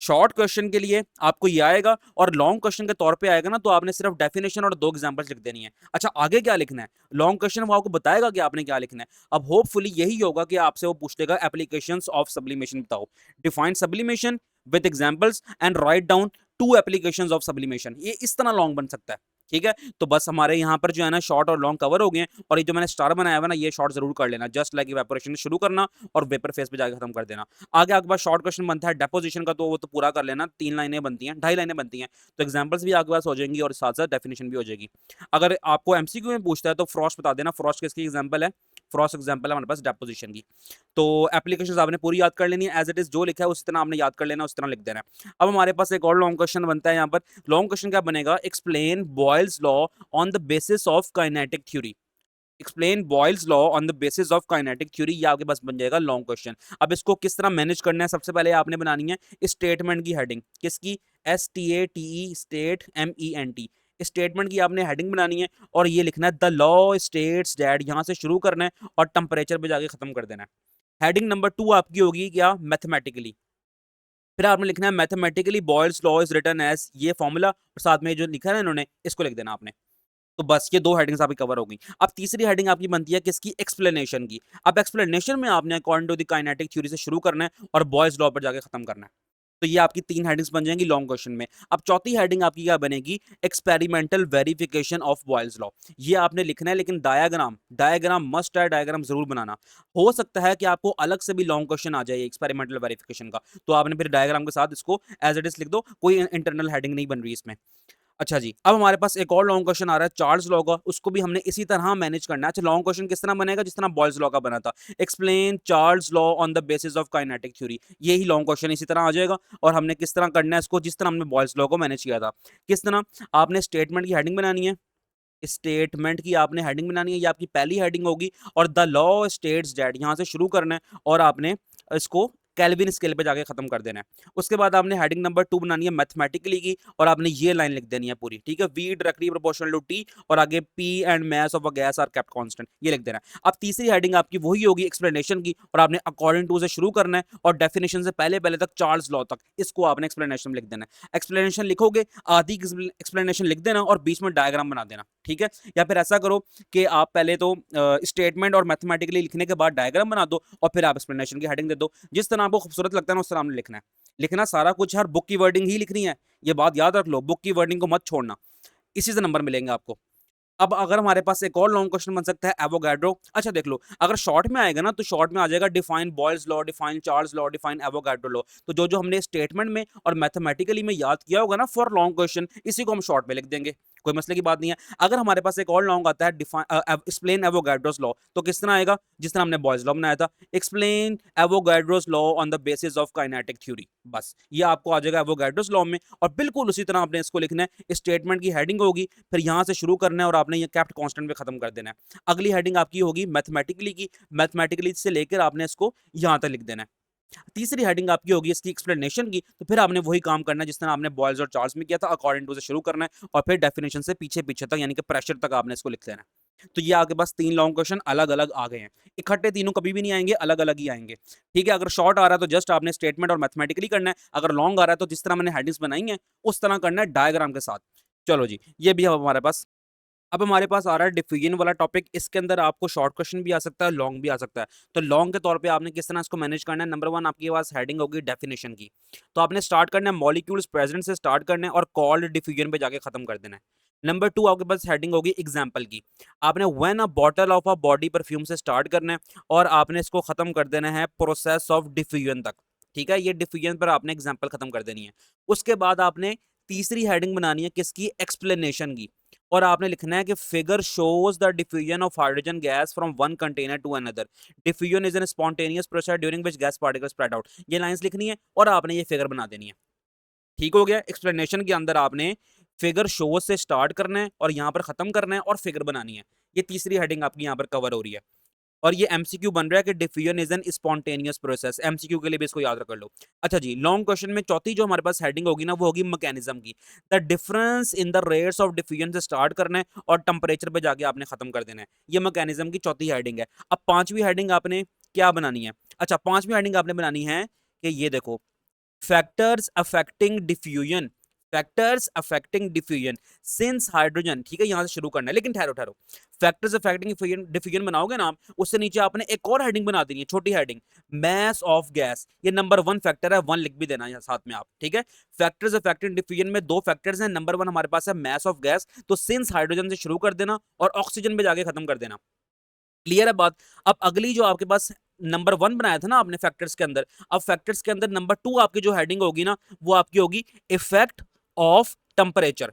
शॉर्ट क्वेश्चन के लिए आपको ये आएगा, और लॉन्ग क्वेश्चन के तौर पे आएगा ना तो आपने सिर्फ डेफिनेशन और दो एग्जांपल्स लिख देनी है। अच्छा आगे क्या लिखना है, लॉन्ग क्वेश्चन वो आपको बताएगा कि आपने क्या लिखना है। अब होपफुली यही होगा कि आपसे वो पूछ लेगा एप्लीकेशंस ऑफ सब्लिमेशन बताओ, define sublimation with examples and write down two applications of sublimation. ये इस तरह लॉन्ग बन सकता है, ठीक है। तो बस हमारे यहाँ पर जो है ना शॉर्ट और लॉन्ग कवर हो गए हैं, और ये जो मैंने स्टार बनाया हुआ ना ये शॉर्ट जरूर कर लेना, जस्ट लाइक इवेपोरेशन शुरू करना और वेपर फेस पे जाकर खत्म कर देना। आगे आपके पास शॉर्ट क्वेश्चन बनता है डेपोजिशन का, तो वो तो पूरा कर लेना, 3 लाइनें बनती हैं, 2.5 लाइनें बनती हैं, तो एग्जांपल्स भी आपके पास हो जाएंगी और साथ साथ डेफिनेशन भी हो जाएगी। अगर आपको एमसीक्यू में पूछता है तो फ्रॉस्ट बता देना, फ्रॉस्ट किसकी एग्जांपल है, फ्रॉस्ट एग्जांपल है हमारे पास डेपोजिशन की। तो एप्लीकेशंस आपने पूरी याद कर लेनी है, एज इट इज जो लिखा है उसी तरह आपने याद कर लेना, उस तरह लिख देना है। अब हमारे पास एक और लॉन्ग क्वेश्चन बनता है यहाँ पर। लॉन्ग क्वेश्चन क्या बनेगा, explain Boyle's law on the basis of kinetic theory. Explain Boyle's law on the basis of kinetic theory, ये आपके पास बन जाएगा लॉन्ग क्वेश्चन। अब इसको किस तरह मैनेज करना है, सबसे पहले आपने बनानी है स्टेटमेंट की हेडिंग, किसकी, STATE, स्टेट MENT, स्टेटमेंट की आपने हेडिंग बनानी है, और ये लिखना है द लॉ स्टेट्स दैट, यहां से शुरू करना है और टेम्परेचर पे जाके खत्म कर देना है। हेडिंग नंबर 2 आपकी होगी क्या, मैथमेटिकली, फिर आपने लिखना है mathematically Boyle's law is written as, ये फॉर्मूला और साथ में जो लिखा है ना इन्होंने इसको लिख देना आपने। तो बस ये दो हेडिंग्स आपकी कवर हो गई। अब तीसरी हेडिंग आपकी बनती है किसकी, एक्सप्लेनेशन की। अब एक्सप्लेनेशन में आपने according to the kinetic theory से शुरू करना है और बॉयज लॉ पर जाके खत्म करना है। तो ये आपकी 3 हेडिंग्स बन जाएंगी लॉन्ग क्वेश्चन में। अब चौथी हेडिंग आपकी क्या बनेगी, experimental verification of Boyle's law. ये आपने लिखना है, लेकिन डायग्राम, डायग्राम मस्ट है, डायग्राम जरूर बनाना। हो सकता है कि आपको अलग से भी लॉन्ग क्वेश्चन आ जाए एक्सपेरिमेंटल वेरिफिकेशन का, तो आपने फिर डायग्राम के साथ इसको एज इट इज लिख दो, कोई इंटरनल हेडिंग नहीं बन रही इसमें। अच्छा जी, अब हमारे पास एक और लॉन्ग क्वेश्चन आ रहा है चार्ल्स लॉ का, उसको भी हमने इसी तरह मैनेज करना है। अच्छा लॉन्ग क्वेश्चन किस तरह बनेगा, जिस तरह बॉयल्स लॉ का बना था, explain Charles law on the basis of kinetic theory, यही लॉन्ग क्वेश्चन इसी तरह आ जाएगा। और हमने किस तरह करना है इसको, जिस तरह हमने बॉयल्स लॉ को मैनेज किया था। किस तरह, आपने स्टेटमेंट की हेडिंग बनानी है, स्टेटमेंट की आपने हेडिंग बनानी है, ये आपकी पहली हेडिंग होगी, और द लॉ स्टेट्स दैट, यहां से शुरू करना है और आपने इसको केल्विन स्केल पे जाके खत्म कर देना है। उसके बाद आपने हेडिंग नंबर 2 बनानी है मैथमेटिकली की, और आपने ये लाइन लिख देनी है पूरी, ठीक है, V directly proportional to T, और आगे P and mass of a gas are kept constant, ये लिख देना है। अब तीसरी हेडिंग आपकी वही होगी एक्सप्लेनेशन की, और आपने अकॉर्डिंग टू से शुरू करना है और डेफिनेशन से पहले पहले तक चार्ल्स लॉ तक इसको आपने एक्सप्लेनेशन में लिख देना है। एक्सप्लेनेशन लिखोगे, आधी एक्सप्लेनेशन लिख देना और बीच में डायग्राम बना देना, ठीक है। या फिर ऐसा करो कि आप पहले तो स्टेटमेंट और मैथमेटिकली लिखने के बाद डायग्राम बना दो और फिर आप एक्सप्लेनेशन की हेडिंग दे दो, जिस तरह आपको खूबसूरत लगता है ना उस तरह आपने लिखना है। लिखना सारा कुछ हर बुक की वर्डिंग ही लिखनी है, ये बात याद रख लो, बुक की वर्डिंग को मत छोड़ना, इसी से नंबर मिलेंगे आपको। अब अगर हमारे पास एक और लॉन्ग क्वेश्चन बन सकता है एवोगाड्रो। अच्छा देख लो, अगर शॉर्ट में आएगा ना तो शॉर्ट में आ जाएगा define Boyle's law, define Charles law, define Avogadro law. तो जो जो हमने स्टेटमेंट में और मैथमेटिकली में याद किया होगा ना फॉर लॉन्ग क्वेश्चन, इसी को हम शॉर्ट में लिख देंगे, कोई मसले की बात नहीं है। अगर हमारे पास एक और लॉन्ग आता है डिफाइन एक्सप्लेन एवोगाड्रोस लॉ, तो किस तरह आएगा, जिस तरह हमने बॉयल्स लॉ बनाया था, explain Avogadro's law on the basis of kinetic theory. बस ये आपको आ जाएगा एवोगाड्रोस लॉ में, और बिल्कुल उसी तरह आपने इसको लिखना है, स्टेटमेंट की हेडिंग होगी, फिर यहां से शुरू करना है और आपने ये कैप्ट कांस्टेंट पे खत्म कर देना है। अगली हेडिंग आपकी होगी मैथमेटिकली की, मैथमेटिकली से लेकर आपने इसको यहां तक लिख देना है। तीसरी हेडिंग आपकी होगी इसकी एक्सप्लेनेशन की, तो फिर आपने वही काम करना है जिस तरह आपने बॉयल्स और चार्ल्स में किया था, अकॉर्डिंग टू से शुरू करना है और फिर डेफिनेशन से पीछे पीछे तक यानी कि प्रेशर तक आपने इसको लिख देना है। तो ये आपके पास 3 लॉन्ग क्वेश्चन अलग अलग आ गए हैं, इकट्ठे तीनों कभी भी नहीं आएंगे, अलग अलग ही आएंगे, ठीक है। अगर शॉर्ट आ रहा है तो जस्ट आपने स्टेटमेंट और मैथमेटिकली करना है, अगर लॉन्ग आ रहा है तो जिस तरह मैंने हेडिंग्स बनाई हैं उस तरह करना है डायग्राम के साथ। चलो जी, ये भी अब हमारे पास, अब हमारे पास आ रहा है डिफिजन वाला टॉपिक। इसके अंदर आपको शॉर्ट क्वेश्चन भी आ सकता है, लॉन्ग भी आ सकता है। तो लॉन्ग के तौर पे आपने किस तरह इसको मैनेज करना है, नंबर 1 आपके पास हेडिंग होगी डेफिनेशन की, तो आपने स्टार्ट करना है मॉलिक्यूल्स प्रेजेंट से स्टार्ट करना है और कॉल्ड डिफ्यूजन पे जाके खत्म कर देना है। नंबर 2 आपके पास हेडिंग होगी एग्जाम्पल की, आपने when a bottle of a body perfume से स्टार्ट करना है और आपने इसको खत्म कर देना है प्रोसेस ऑफ डिफ्यूजन तक, ठीक है। ये डिफ्यूजन पर आपने एग्जाम्पल खत्म कर देनी है। उसके बाद आपने तीसरी हेडिंग बनानी है किसकी, एक्सप्लेनेशन की, और आपने लिखना है कि figure shows the diffusion of hydrogen gas from one container to another, diffusion is an spontaneous process during which gas particles spread out. ये लाइंस लिखनी है और आपने ये फिगर बना देनी है। ठीक हो गया। एक्सप्लेनेशन के अंदर आपने फिगर शो से स्टार्ट करना है और यहाँ पर खत्म करना है और फिगर बनानी है। ये तीसरी हेडिंग आपकी यहाँ पर कवर हो रही है और ये एमसीक्यू बन रहा है कि diffusion is an spontaneous process. MCQ के लिए भी इसको याद रख लो। अच्छा जी, लॉन्ग क्वेश्चन में चौथी जो हमारे पास हेडिंग होगी ना वो होगी मैकेनिज्म की। The difference in the rates of diffusion से स्टार्ट करना है और टेम्परेचर पे जाके आपने खत्म कर देना है। ये मैकेनिज्म की चौथी हेडिंग है। अब पांचवी हेडिंग आपने क्या बनानी है? अच्छा, पांचवी हेडिंग आपने बनानी है कि ये देखो, factors affecting diffusion, factors affecting diffusion since hydrogen. ठीक है, यहां से शुरू करना है, लेकिन ठहरो ठहरो। फैक्टर्स अफेक्टिंग डिफ्यूजन बनाओगे ना आप, उससे नीचे आपने एक और हेडिंग बना देनी है, छोटी हेडिंग, मैस ऑफ गैस। ये नंबर 1 फैक्टर है, 1 लिख भी देना है साथ में आप। ठीक है, फैक्टर्स अफेक्टिंग डिफ्यूजन में 2 फैक्टर्स हैं। नंबर 1 हमारे पास है मैस ऑफ गैस, तो सिंस हाइड्रोजन से शुरू कर देना और ऑक्सीजन पे जाके खत्म कर देना। क्लियर है बात? अब अगली जो आपके पास नंबर 1 बनाया था ना आपने फैक्टर्स के अंदर, अब फैक्टर्स के अंदर नंबर 2 आपकी जो हेडिंग होगी ना वो आपकी होगी इफेक्ट ऑफ टेम्परेचर।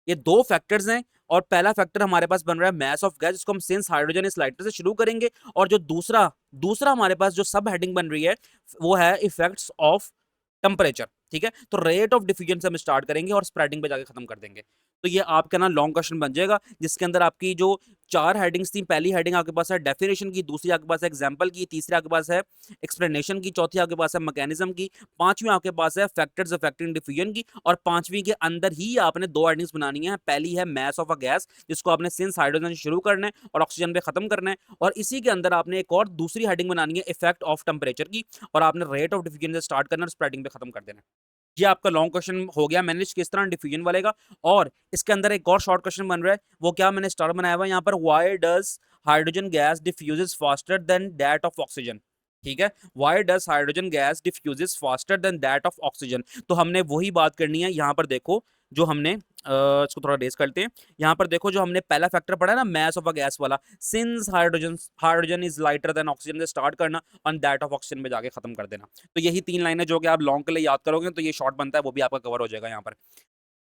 ये 2 फैक्टर्स हैं और पहला फैक्टर हमारे पास बन रहा है मैस ऑफ गैस, जिसको हम सिंस हाइड्रोजन इज लाइटर से शुरू करेंगे, और जो दूसरा दूसरा हमारे पास जो सब हेडिंग बन रही है वो है इफेक्ट्स ऑफ टेम्परेचर। ठीक है, तो रेट ऑफ डिफ्यूजन से हम स्टार्ट करेंगे और स्प्रेडिंग पे जाके खत्म कर देंगे। तो ये आपका ना लॉन्ग क्वेश्चन बन जाएगा, जिसके अंदर आपकी जो 4 हेडिंग्स थी, पहली हेडिंग आपके पास है डेफिनेशन की, दूसरी आपके पास है एग्जांपल की, तीसरी आपके पास है एक्सप्लेनेशन की, चौथी आपके पास है मैकेनिज्म की, पांचवी आपके पास है फैक्टर्स अफेक्टिंग डिफ्यूजन की, और पांचवी के अंदर ही आपने 2 हेडिंग्स बनानी है। पहली है मैस ऑफ अ गैस, जिसको आपने सिंस हाइड्रोजन से शुरू करना है और ऑक्सीजन पे खत्म करना है, और इसी के अंदर आपने एक और दूसरी हेडिंग बनानी है इफेक्ट ऑफ टेम्परेचर की, और आपने रेट ऑफ डिफ्यूजन से स्टार्ट करना है और स्प्रेडिंग पे खत्म कर देना है। ये आपका लॉन्ग क्वेश्चन हो गया मैनेज किस तरह डिफ्यूजन वाले का। और इसके अंदर एक और शॉर्ट क्वेश्चन बन रहा है, वो क्या मैंने स्टार बनाया हुआ है यहाँ पर, why does hydrogen gas diffuses faster than that of oxygen. ठीक है, why does hydrogen gas diffuses faster than that of oxygen. तो हमने वही बात करनी है यहाँ पर। देखो जो हमने इसको थोड़ा रेस करते हैं। यहाँ पर देखो जो हमने पहला फैक्टर पढ़ा है ना मैस ऑफ अ गैस वाला, since hydrogen is lighter than oxygen से स्टार्ट करना और दैट ऑफ ऑक्सीजन में जाके खत्म कर देना। तो यही 3 लाइनें जो कि आप लॉन्ग के लिए याद करोगे तो ये शॉर्ट बनता है, वो भी आपका कवर हो जाएगा यहाँ पर।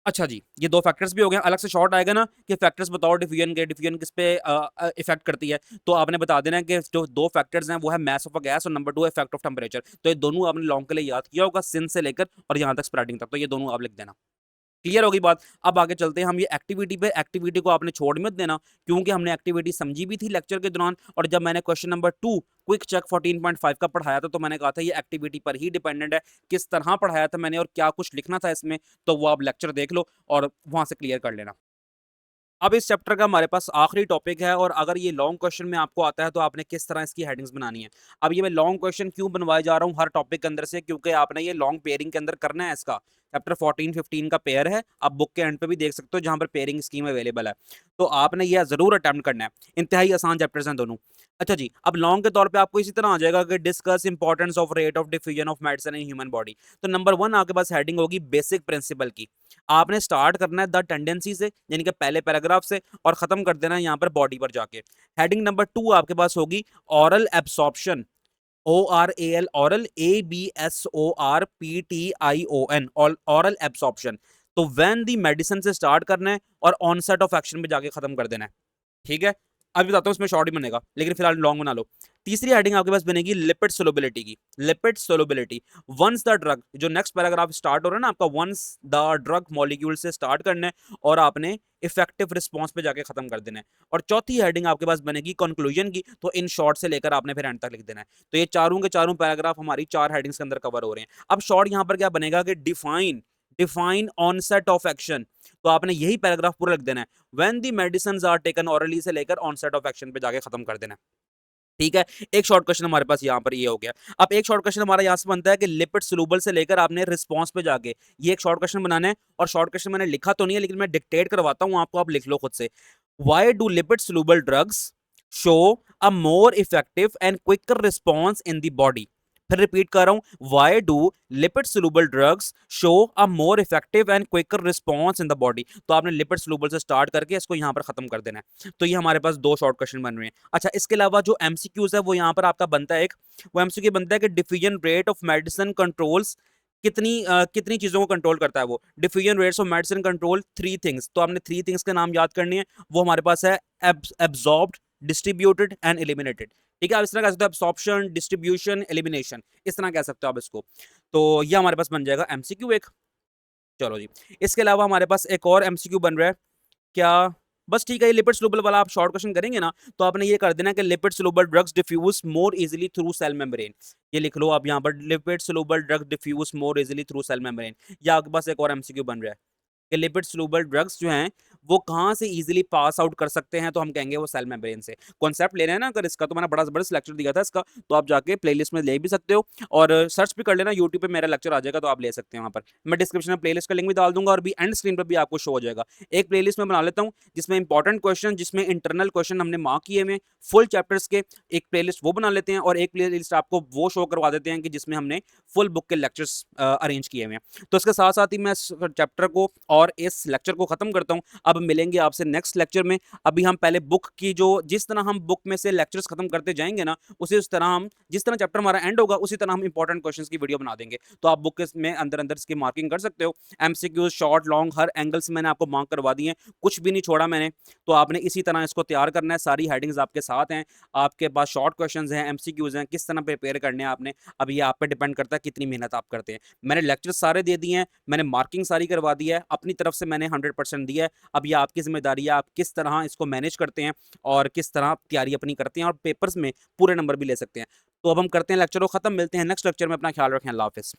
अच्छा जी, ये 2 फैक्टर्स भी हो गए। अलग से शॉर्ट आएगा ना कि फैक्टर्स बताओ डिफ्यूजन के, डिफ्यूजन किस पे इफेक्ट करती है, तो आपने बता देना है कि जो 2 फैक्टर्स हैं वो है मैस ऑफ अ गैस और नंबर 2 है इफेक्ट ऑफ टेम्परेचर। तो ये दोनों आपने लॉन्ग के लिए याद किया होगा, सिंस से लेकर और यहाँ तक स्प्रेडिंग तक, तो ये दोनों आप लिख देना। क्लियर होगी बात? अब आगे चलते हैं हम ये एक्टिविटी पे। एक्टिविटी को आपने छोड़ मत देना, क्योंकि हमने एक्टिविटी समझी भी थी लेक्चर के दौरान, और जब मैंने क्वेश्चन नंबर 2 क्विक चेक 14.5 का पढ़ाया था तो मैंने कहा था ये एक्टिविटी पर ही डिपेंडेंट है, किस तरह पढ़ाया था मैंने और क्या कुछ लिखना था इसमें, तो वो आप लेक्चर देख लो और वहां से क्लियर कर लेना। अब इस चैप्टर का हमारे पास आखिरी टॉपिक है, और अगर ये लॉन्ग क्वेश्चन में आपको आता है तो आपने किस तरह इसकी हेडिंग्स बनानी है। अब ये मैं लॉन्ग क्वेश्चन क्यों बनवाए जा रहा हूँ हर टॉपिक के अंदर से, क्योंकि आपने ये लॉन्ग पेयरिंग के अंदर करना है। इसका चैप्टर 14-15 का पेयर है, आप बुक के एंड पे भी देख सकते हो जहां पर पेयरिंग स्कीम अवेलेबल है, तो आपने यह जरूर अटेम्प्ट करना है। इंतहाई आसान चैप्टर्स हैं दोनों। अच्छा जी, अब लॉन्ग के तौर पे आपको इसी तरह आ जाएगा कि discuss importance of rate of diffusion of medicine in human body. तो नंबर 1 आपके पास हेडिंग होगी बेसिक प्रिंसिपल की। आपने स्टार्ट करना है द टेंडेंसी से, यानी कि पहले पैराग्राफ से, और खत्म कर देना है यहाँ पर बॉडी पर जाके। हेडिंग नंबर 2 आपके पास होगी oral absorption, ORAL, oral, ABSORPTION, oral absorption. तो व्हेन दी मेडिसिन से स्टार्ट करना है और ऑनसेट ऑफ एक्शन में जाके खत्म कर देना है। ठीक है, अभी बताता हूँ इसमें शॉर्ट ही बनेगा, लेकिन फिलहाल लॉन्ग बना लो। तीसरी हेडिंग आपके पास बनेगी लिपिड सोलुबिलिटी की। Lipid solubility, once the drug, जो नेक्स्ट पैराग्राफ स्टार्ट हो रहा है ना आपका, वंस द ड्रग मॉलिक्यूल से स्टार्ट करना है और आपने इफेक्टिव रिस्पॉन्स पे जाके खत्म कर देना है। और चौथी हेडिंग आपके पास बनेगी कंक्लूजन की, तो इन शॉर्ट से लेकर आपने फिर एंड तक लिख देना है। तो ये चारों के चारों पैराग्राफ हमारी 4 हेडिंग्स के अंदर कवर हो रहे हैं। अब शॉर्ट यहाँ पर क्या बनेगा कि define, define onset of action, तो आपने यही पैराग्राफ पूरा लिख देना है। When the medicines are taken orally से लेकर ऑनसेट ऑफ एक्शन पे जाके खत्म कर देना है। ठीक है, एक शॉर्ट क्वेश्चन हमारे पास यहाँ पर ये हो गया। अब एक शॉर्ट क्वेश्चन हमारा यहाँ से बनता है कि लिपिड सोलुबल से लेकर आपने रिस्पॉन्स पे जाके ये एक शॉर्ट क्वेश्चन बनाना है, और शॉर्ट क्वेश्चन मैंने लिखा तो नहीं है लेकिन मैं डिक्टेट करवाता हूँ आपको, आप लिख लो खुद से। Why do lipid soluble drugs show a more effective and quicker response in the body? फिर रिपीट कर रहा हूं, why do lipid soluble drugs show a more effective and quicker response in the body? तो आपने lipid soluble से start करके इसको यहां पर खत्म कर देना है। तो ये हमारे पास 2 शॉर्ट क्वेश्चन बन रहे हैं। अच्छा, इसके अलावा जो एमसीक्यूज है वो यहां पर आपका बनता है एक, वो एमसीक्यू बनता है कि diffusion rate of medicine controls कितनी चीजों को कंट्रोल करता है वो। Diffusion rates of medicine control 3 things, तो आपने 3 थिंग्स के नाम याद करनी है। वो हमारे पास है एब्जॉर्ब्ड, डिस्ट्रीब्यूटेड एंड एलिमिनेटेड। ठीक है, आप इस तरह कह सकते हो एब्सॉर्प्शन, डिस्ट्रीब्यूशन, एलिमिनेशन, इस तरह कह सकते हो आप इसको। तो ये हमारे पास बन जाएगा एमसीक्यू एक। चलो जी, इसके अलावा हमारे पास एक और एमसीक्यू बन रहा है। क्या? बस ठीक है, ये लिपिड सोलुबल वाला आप शॉर्ट क्वेश्चन करेंगे ना, तो आपने ये कर देना कि lipid soluble drugs diffuse more easily through cell membrane. ये लिख लो आप यहाँ पर, lipid soluble drug diffuse more easily through cell membrane. या आपके पास एक और एमसीक्यू बन रहा है कि लिपिड सोलुबल ड्रग्स जो हैं वो कहाँ से इजीली पास आउट कर सकते हैं, तो हम कहेंगे वो सेल मेम्ब्रेन से। कॉन्सेप्ट ले रहे हैं ना अगर इसका, तो मैंने बड़ा जबरदस्त लेक्चर दिया था इसका, तो आप जाके प्लेलिस्ट में ले भी सकते हो और सर्च भी कर लेना, यूट्यूब पे मेरा लेक्चर आ जाएगा, तो आप ले सकते हैं वहाँ पर। मैं डिस्क्रिप्शन में प्लेलिस्ट का लिंक भी डाल दूंगा और भी एंड स्क्रीन पर भी आपको शो हो जाएगा। एक प्लेलिस्ट में बना लेता हूँ जिसमें इंपॉर्टेंट क्वेश्चन, जिसमें इंटरनल क्वेश्चन हमने मार्क किए हुए फुल चैप्टर्स के, एक प्लेलिस्ट वो बना लेते हैं, और एक प्लेलिस्ट आपको वो शो करवा देते हैं कि जिसमें हमने फुल बुक के लेक्चर्स अरेंज किए हुए हैं। तो इसके साथ साथ ही मैं इस चैप्टर को और इस लेक्चर को खत्म करता हूँ। अब मिलेंगे आपसे नेक्स्ट लेक्चर में। अभी हम पहले बुक की जो, जिस तरह हम बुक में से लेक्चर्स खत्म करते जाएंगे ना, उसी उस तरह हम, जिस तरह चैप्टर हमारा एंड होगा उसी तरह हम इंपॉर्टेंट क्वेश्चंस की वीडियो बना देंगे। तो आप बुक में अंदर अंदर इसकी मार्किंग कर सकते हो। एमसीक्यूज शॉर्ट लॉन्ग हर एंगल से मैंने आपको मार्क करवा दी है, कुछ भी नहीं छोड़ा मैंने। तो आपने इसी तरह इसको तैयार करना है, सारी हेडिंग्स आपके साथ हैं, आपके पास शॉर्ट क्वेश्चंस हैं, एमसीक्यूज हैं, किस तरह प्रिपेयर करने हैं आपने, अब ये आप पे डिपेंड करता है कितनी मेहनत आप करते हैं। मैंने लेक्चर सारे दे दिए हैं, मैंने मार्किंग सारी करवा दी है, अपनी तरफ से मैंने 100% दिया है। अब ये आपकी जिम्मेदारी है, आप किस तरह इसको मैनेज करते हैं और किस तरह तैयारी अपनी करते हैं और पेपर्स में पूरे नंबर भी ले सकते हैं। तो अब हम करते हैं लेक्चर को खत्म, मिलते हैं नेक्स्ट लेक्चर में, अपना ख्याल रखें, अल्लाह हाफिज़।